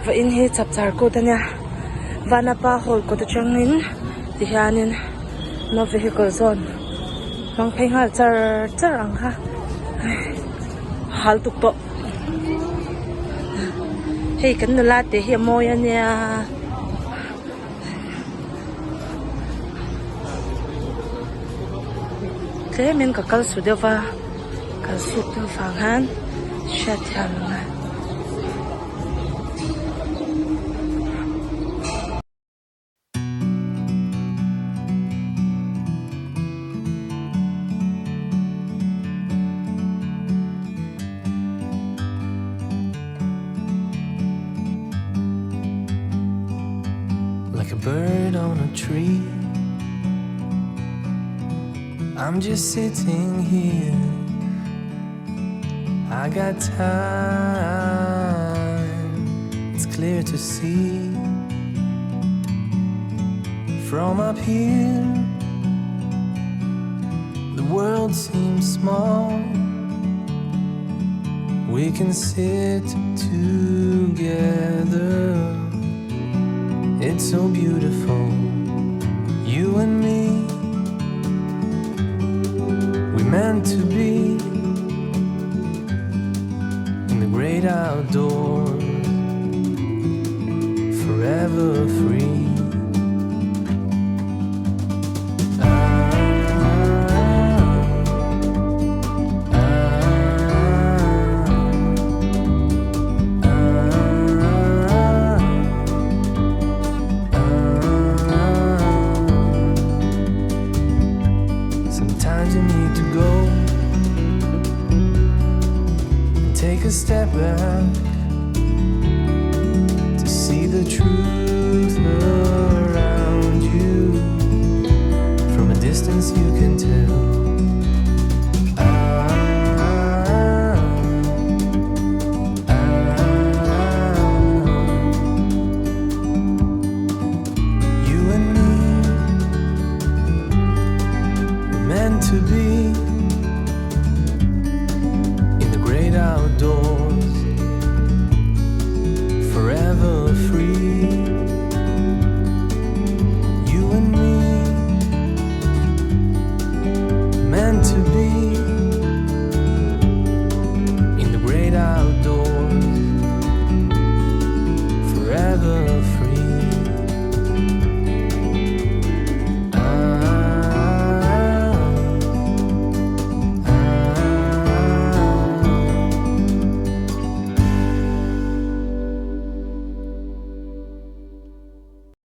và in hi Chapchâr Kût ania vana pa hol ko ta changin ti hianin no vehicle zone mang phengal char ang ha hal tuk to hei kan la te hi moi ania thế mình cả kal su deva kal su tu phang han shat han like a bird on a tree. I'm just sitting here. I got time. It's clear to see from up here. The world seems small. We can sit together. It's so beautiful, you and me. We meant to be in the great outdoors, forever free.